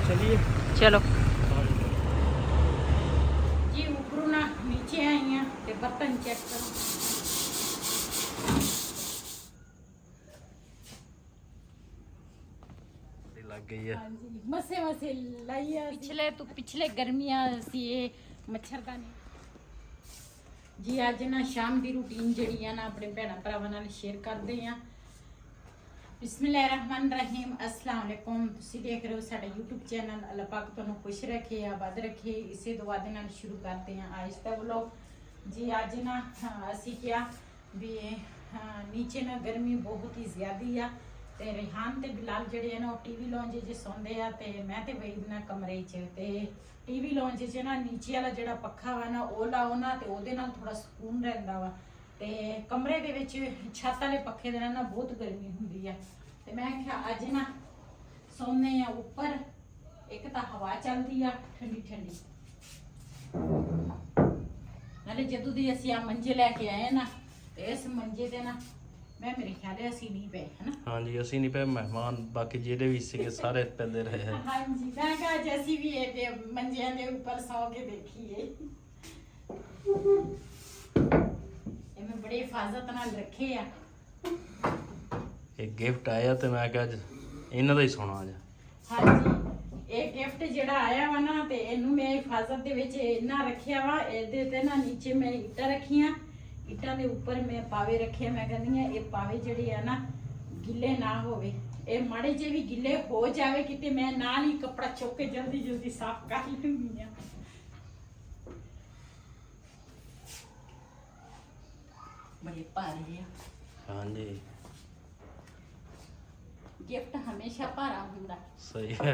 चलिए चलो जी ऊपरों ना नीचे आई हैं ते बर्तन चेक करो। लग गई है। हाँ जी मसे मसे लाइया पिछले गर्मियां सी ये मच्छरदानी जी। अज ना शाम की रूटीन जी है ना अपने भैन भरावां नाल शेयर करते हैं। बिस्मिल्लाहिर्रहमानिर्रहीम अस्सलाम वालेकुम। तुसीं देख रहे हो साडा यूट्यूब चैनल। अल्लाह पाक तुहानूं खुश रखे आबाद रखे इसे दुआ दे नाल शुरू करते हैं आज का व्लॉग जी। अज ना असीं क्या भी नीचे ना गर्मी बहुत ही ज़्यादा आ ते रिहान ते बिलाल जिहड़े है ना वो टीवी लॉन्च च सौंदे आ ते मैं ते वहीद ना कमरे च ते टीवी लॉन्च च ना नीचे वाला जिहड़ा पक्खा वा ना वो लाओ ना ते ओहदे नाल थोड़ा सुकून रहिंदा वा ते कमरे दे विच छत वाले पक्खे दे नाल ना बहुत गर्मी हुंदी आ ते मैं आख्या अज ना सौने आ उपर। एक तां हवा चलदी आ ठंडी ठंडी नाले जदों दी असीं आ मंजे लैके आए ना ते इस मंजे ते ना मैं मेरे ख्याल असीं नहीं पे है ना। हाँ जी असी नहीं पे मेहमान बाकी जेडे भी सीगे सारे पैदे रहे हैं। हाँ जी मैं कहा जैसी भी है मंजिया के ऊपर सौ के देखिए मैं बड़े हिफाजत नाल रखे आ। एक गिफ्ट आया तो मैं कहा इन्हां दा ही सोना आज। हाँ जी ये गिफ्ट जेड़ा आया वा ना ते इनू मैं हिफाजत दे विच इन्ना रखिया वा इहदे ते ना नीचे मैं ईटा रखियां ईटा दे ऊपर मैं पावे रखे। मैं कहनी है ये पावे जेड़े है ना गिले ना होवे ये माड़े जे भी गिले हो जावे किते मैं नाल ही कपड़ा चुक के जल्दी जल्दी साफ कर लूंगी आ। बड़े भारी है। हाँ जी गिफ्ट हमेशा भारा हुंदा। सही है।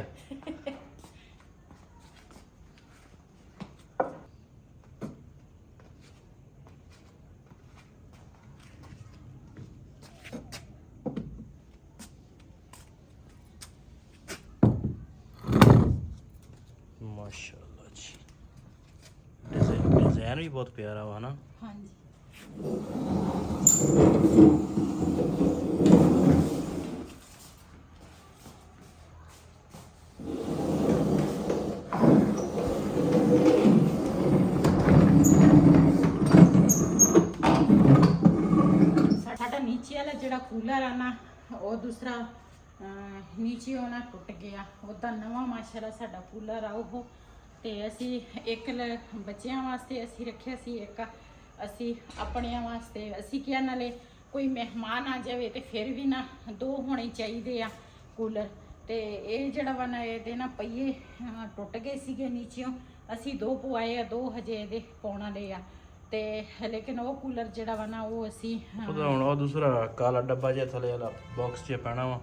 माशाल्लाह जी डिजाइन भी बहुत प्यारा हुआ ना। हाँ जी साडा नीचे वाला जिहड़ा कूलर है ना वो दूसरा नीचे होना टुट गया उदा नवा माशाल्लाह साडा कूलर आ वो ते असी एक बच्चों वास्ते असी रखिया सी एक असी अपने वास्ते असी क्या नाले कोई मेहमान आ जाए तो फिर भी ना दो होने चाहिए आ कूलर ते ये जिहड़ा वा ना ये ना पहिए टुट गए सीगे नीचों असी दो पवाए आ दो हजे ये पाउण वाले आ ते लेकिन वो कूलर जिहड़ा वा ना वो असी ਉਹਦਾ ਹੁਣ ਉਹ ਦੂਸਰਾ ਕਾਲਾ ਡੱਬਾ ਜਿਹਾ ਥੱਲੇ ਵਾਲਾ ਬਾਕਸ 'ਚ ਪੈਣਾ ਵਾ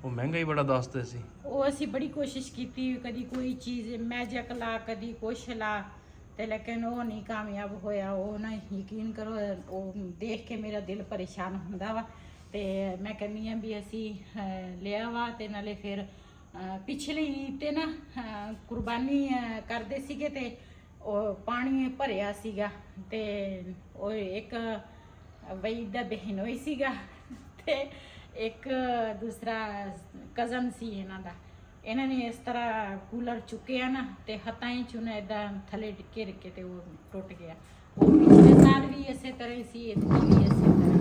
ਉਹ ਮਹਿੰਗਾ ਹੀ ਬੜਾ ਦੱਸਦੇ ਸੀ। ਉਹ ਅਸੀਂ ਬੜੀ ਕੋਸ਼ਿਸ਼ ਕੀਤੀ ਕਦੀ ਕੋਈ ਚੀਜ਼ ਮੈਜਿਕ ਲਾ ਕਦੀ ਕੁਛ ਲਾ ਤੇ ਲੇਕਿਨ ਉਹ ਨਹੀਂ ਕਾਮਯਾਬ ਹੋਇਆ। ਉਹ ਨਾ ਯਕੀਨ ਕਰੋ ਉਹ ਦੇਖ ਕੇ ਮੇਰਾ ਦਿਲ ਪਰੇਸ਼ਾਨ ਹੁੰਦਾ ਵਾ ਤੇ ਮੈਂ ਕਹਿੰਦੀ ਆ ਵੀ ਅਸੀਂ ਲਿਆ ਵਾ ਤੇ ਨਾਲੇ ਫਿਰ ਪਿਛਲੀ ਤੇ ਨਾ ਕੁਰਬਾਨੀ ਕਰਦੇ ਸੀਗੇ ਤੇ ਉਹ ਪਾਣੀ ਭਰਿਆ ਸੀਗਾ ਤੇ ਉਹ ਇੱਕ ਵਈ ਦਾ ਬਹਿਨ ਹੋਈ ਸੀਗਾ ਤੇ ਇੱਕ ਦੂਸਰਾ ਕਜ਼ਨ ਸੀ ਇਹਨਾਂ ਦਾ। ਇਹਨਾਂ ਨੇ ਇਸ ਤਰ੍ਹਾਂ ਕੂਲਰ ਚੁੱਕਿਆ ਨਾ ਤੇ ਹੱਥਾਂ ਹੀ ਚੁਣਾ ਇਦਾਂ ਥੱਲੇ ਡਿੱਕੇ ਰਿੱਕੇ ਤੇ ਉਹ ਟੁੱਟ ਗਿਆ। ਉਹ ਪਿਛਲੇ ਸਾਲ ਵੀ ਇਸੇ ਤਰ੍ਹਾਂ ਹੀ ਸੀ ਇਤਨੀ ਵੀ ਇਸੇ ਤਰ੍ਹਾਂ।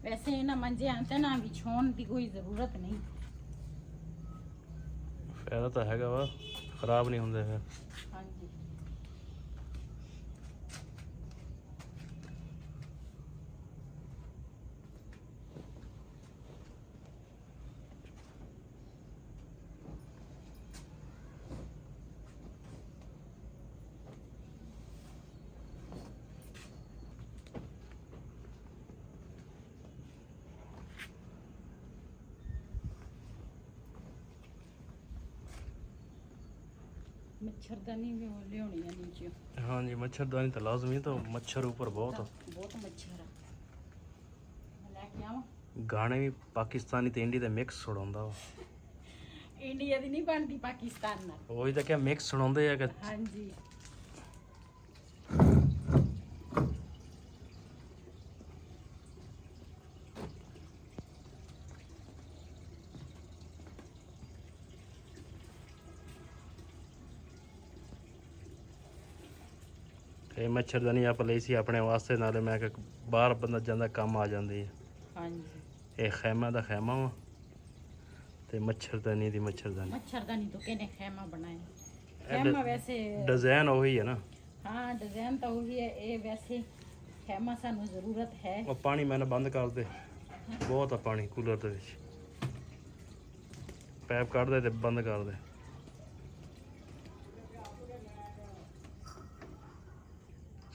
वैसे इन्हें मंजे आते ना विछाउण की कोई जरूरत नहीं। फायदा तो हैगा वा खराब नहीं होंगे फिर। हाँ जी मच्छरदानी भी वो लियानी है नीचे। हाँ जी मच्छरदानी तो लाजमी, तो मच्छर ऊपर बहुत बहुत मच्छर है। मैं लेके आवां? गाने भी पाकिस्तानी ते इंडी दे मिक्स सुनाਉਂਦਾ ਵਾ। इंडिया दी नहीं बनती पाकिस्तान नाल। ਉਹੀ ਤਾਂ ਕਿਹਾ ਮਿਕਸ ਸੁਣਾਉਂਦੇ ਆ ਕਿ हाँ जी। ਇਹ ਮੱਛਰਦਾਨੀ ਆਪਾਂ ਲਈ ਸੀ ਆਪਣੇ ਵਾਸਤੇ, ਨਾਲੇ ਮੈਂ ਕਿ ਬਾਹਰ ਬੰਦਾ ਜਾਂਦਾ ਕੰਮ ਆ ਜਾਂਦੀ ਹੈ। हाँ जी। ਇਹ ਖੈਮਾ ਦਾ ਖੈਮਾ ਵਾ ਤੇ ਮੱਛਰਦਾਨੀ ਦੀ ਮੱਛਰਦਾਨੀ। मच्छरदानी तो कहने खैमा बनाए। खैमा वैसे डिजाइन ਉਹੀ ਹੈ ਨਾ। हाँ डिजाइन तो वही है। ये वैसे खैमा सानू जरूरत है। ਉਹ ਪਾਣੀ ਮੈਨੂੰ ਬੰਦ ਕਰ ਦੇ, ਬਹੁਤ ਆ ਪਾਣੀ ਕੂਲਰ ਦੇ ਵਿੱਚ। ਪੈਪ ਕੱਢ ਦੇ ਤੇ ਬੰਦ ਕਰ ਦੇ।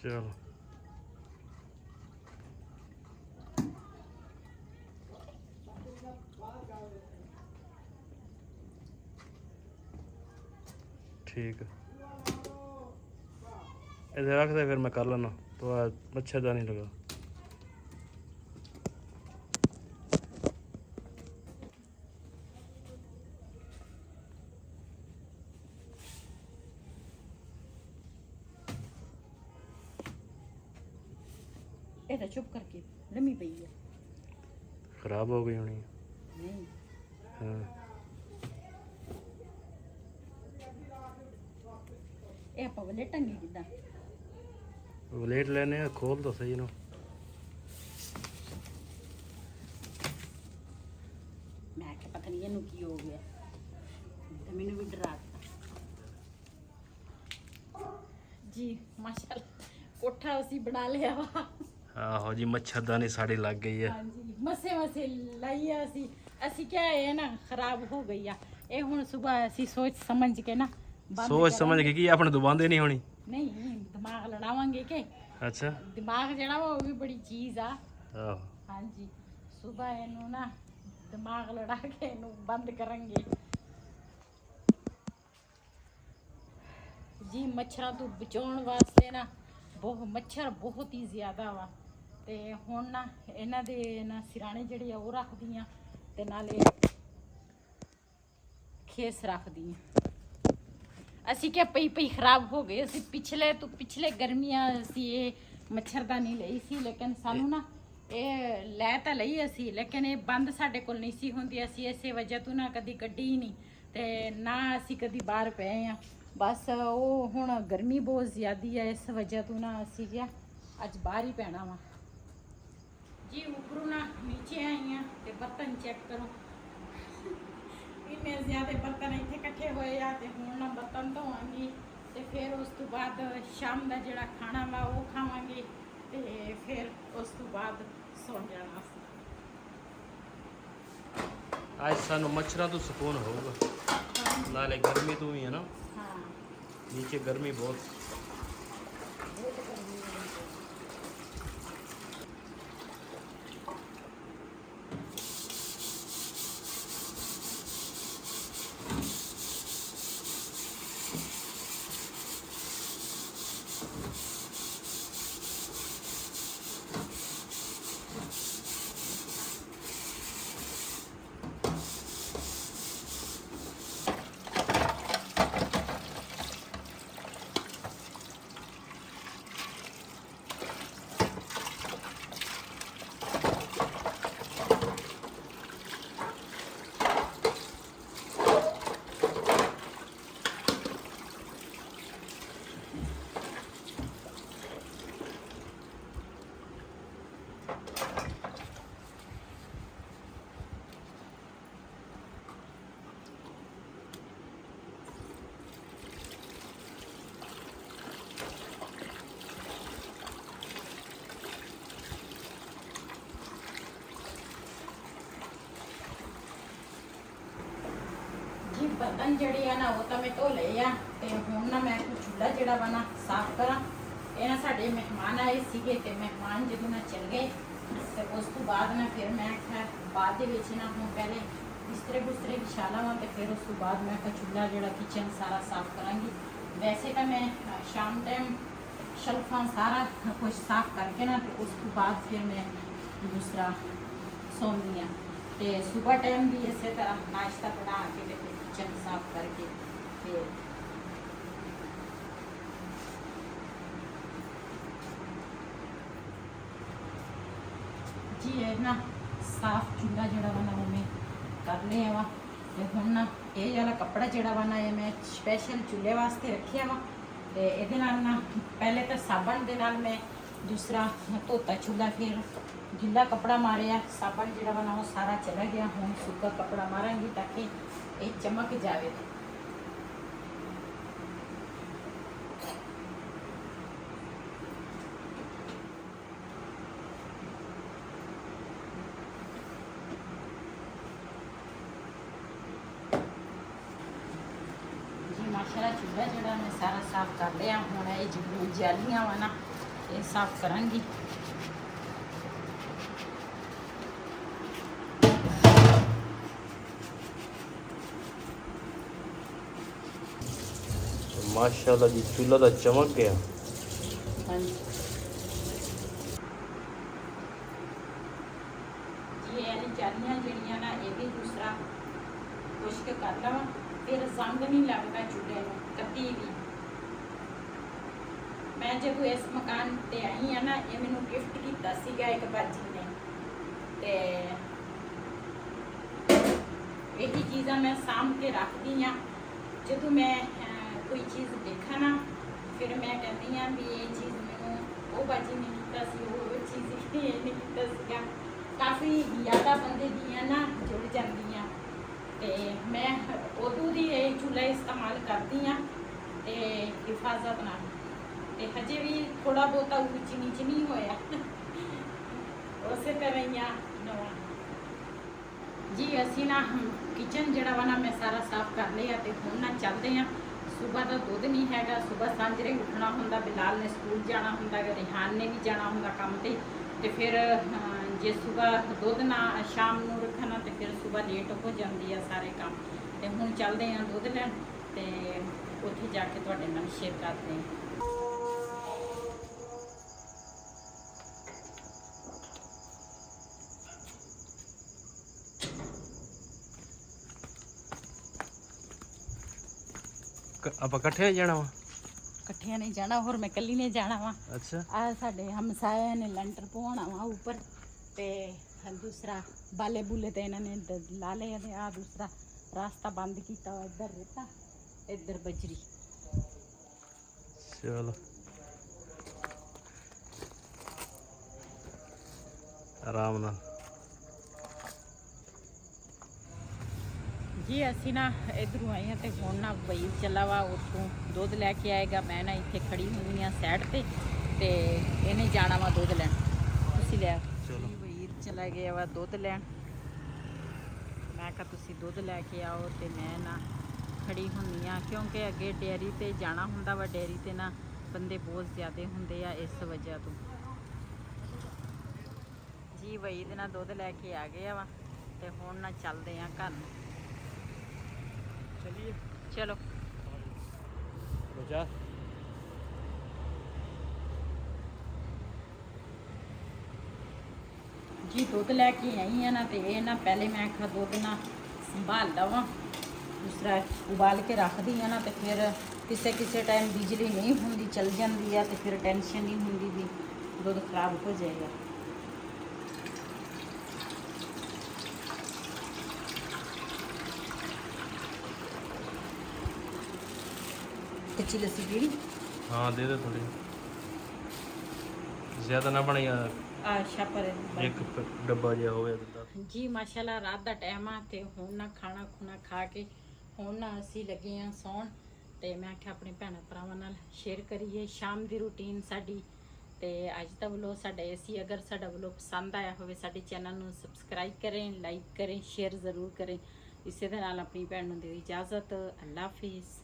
ਚਲੋ ठीक है, इधर रख दे, फिर मैं कर लेना। तो मच्छरदानी लगा। ये तो चुप करके लम्मी पई है। खराब हो गई होनी। नहीं हाँ ये आप वलेटांगे किदा? वलेट लेने हैं, खोल तो सही ना। मैं क्या पता नहीं इनू की हो गया, तो मैंने भी डराता जी। माशाल्लाह कोठा उसी बना लिया वा। आहो जी मच्छरदानी साड़ी लग गई है। हाँ जी मसे मसे लाइए असी क्या है ना खराब हो गई है। ये हुन सुबह असी सोच समझ के ना सोच समझ के की अपने दुबांदे नहीं होनी। नहीं दिमाग लड़ावांगे के। अच्छा दिमाग जड़ा वो भी बड़ी चीज आ। आहो हाँ जी सुबह इनू ना दिमाग लड़ा के इनू बंद करेंगे जी। मच्छरों तो बचाने वास्ते ना बहुत मच्छर बहुत ही ज़्यादा वा। ते हुण ना इन्हां दे ना सिराने जिहड़े आ ओह रखदी आ ते नाले खेस रखदी आ। असी क्या पई पई खराब हो गए। असी पिछले गर्मियां असी ये मच्छरदानी लई सी, लेकिन सानू ना ये लै तां लई असी, लेकिन ये बंद साडे कोल नहीं सी हुंदी। असी इसे वजह तो ना कदी कड्ढी ही नहीं ते ना असी कदी बाहर पए आ। बस वो हुण गर्मी बहुत ज़्यादा है, इस वजह तो ना असी क्या अज बाहर ही पैना वा जी। उपरों ना नीचे आई हाँ ते बर्तन चेक करो, इन्ने ज़्यादा बर्तन इत्थे इकट्ठे होए आ। ते हुण ना बर्तन धोवांगी ते फिर उस तो बाद शाम का जिहड़ा खाना वा वो खावांगे ते फिर उस तो बाद सौ जाना। आज सानू मच्छरों तो सुकून होगा, नाले गर्मी तो भी है ना। हाँ नीचे गर्मी बहुत। बहुत गर्मी है। जी बर्तन जड़े है ना वो तो मैं धो ले आ ते हुण ना मैं चूल्हा जड़ा वा ना साफ करा। ये ना साडे मेहमान आए सीगे ते मेहमान जदों ना चल गए ते उस तो बाद ना फिर मैं बाद दे विच ना हुण पहले बिस्तरे बुस्तरे विछा लवां ते फिर उस तो बाद मैं चूल्हा जड़ा किचन सारा साफ करांगी वैसे तो मैं शाम टाइम शल्फा सारा कुछ साफ करके ना तो उसके बाद फिर मैं दूसरा सोनी हाँ। तो सुबह टाइम भी इस तरह नाश्ता बना के ते फिर किचन साफ करके फिर जी है ना साफ चूल्हा जड़ा वा वो मैं कर लिया वा ते हुण ना ये वाला कपड़ा जड़ा वा ना ये मैं स्पैशल चूल्हे वास्ते रखिया वा ते इहदे नाल ना पहले तो साबन दे नाल मैं दूसरा धोता चूल्हा फिर गिला कपड़ा मारिया साबन जड़ा वा ना वो सारा चला गया हुण सूखा कपड़ा मारांगी ताकि ये चमक जाए। माशाल्लाह चूल्हा जड़ा मैं सारा साफ कर लिया हुण ये जिन्नियां जालियां वा ना ये साफ करांगी। माशाल्लाह जी चूल्हा तो चमक गया। हाँ जी जी ये जालियां जड़ियां ना ये भी दूसरा खुश्क कर लवां फिर जंग नहीं लगता चूल्हे में कभी भी। मैं जब इस मकान ते आई हाँ ना ये मैनू गिफ्ट किया सीगा एक बाजी ने ते यही चीज़ा मैं साम के रखती हाँ। जो मैं कोई चीज़ देखा ना फिर मैं कहती हाँ भी ये चीज़ मैनू वो बाजी ने किया सी वो चीज़ ये नहीं किया सीगा। काफ़ी यादा बंदे दियाँ ना जुड़ जांदियां ते मैं उदों दी ये चूल्हा इस्तेमाल करती हाँ ते हिफाजत नाल ते हजे भी थोड़ा बहुता ऊंच नीच नहीं होया उस तरह ही आ नवा जी। असी ना किचन जड़ा वा ना मैं सारा साफ कर लिया ते हुण ना चलते हैं। सुबह का दुध नहीं हैगा सुबह सांजरे उठना हुंदा बिलाल ने स्कूल जाना हुंदा रिहान ने भी जाना हुंदा काम ते फिर जे सुबह दुध ना शाम नूं रखना तो फिर सुबह लेट हो जाती है सारे काम। तो हुण चलते हैं दुध लैन ते उत्थे जाके तुहाडे नाल शेयर करते हैं। ਆਪਾਂ ਇਕੱਠੇ ਜਾਣਾ ਵਾ इकट्ठिया नहीं जाना और मैं कली ने जाना वा। अच्छा आ साडे हमसाया ने लंटर पवाना वा ऊपर ते दूसरा बाले बुले ते इन्होंने ला लिया ते आ दूसरा रास्ता बंद किया वा इधर रेता इधर बजरी। चलो आराम नाल जी असी ना इधरों आए हैं तो हुण ना बई चला वा उत्थों दुध लैके आएगा। मैं ना इत्थे खड़ी हुई हाँ सैड ते ते इन्हें जाना वा दुध लैन तुसी लै चलो बई चला गया वा दुध लैन। मैं कहा तुसी दुध लैके आओ तो मैं ना खड़ी हुई हाँ क्योंकि अगे डेयरी ते जाना हुंदा वा डेयरी ते ना बंदे बहुत ज़्यादा हुंदे आ इस वजह तो जी। बई दे ना दुध लैके आ गया वा ते हुण ना चलदे आ घर नूं। चलिए चलो बचा जी दुध लैके आई है ना तो ये ना पहले मैं आखा दुध ना संभाल लवां दूसरा उबाल के रख दी है ना तो फिर किसी किसी टाइम बिजली नहीं होंगी चल जाती है तो फिर टेंशन नहीं होंगी भी दुध खराब हो जाएगा। कच्ची लस्सी पीनी हाँ दे दे थोड़ी ज़्यादा ना बने अच्छा पर एक डब्बा जिहा होवे दुद्ध जी। माशाल्लाह रात का टाइम आ ते हुण ना खाना खुना खा के हुण ना असी लगे हाँ सौण ते मैं आख्या अपने भैन भरावां नाल शेयर करिए शाम की रूटीन साडी ते अज दा व्लॉग साडा इसी। अगर साडा व्लॉग पसंद आया होवे साडे चैनल नूं सबसक्राइब करें लाइक करें शेयर ज़रूर करें। इसे दे नाल अपनी भैन नूं दिओ इजाज़त। अल्लाह हाफिज़।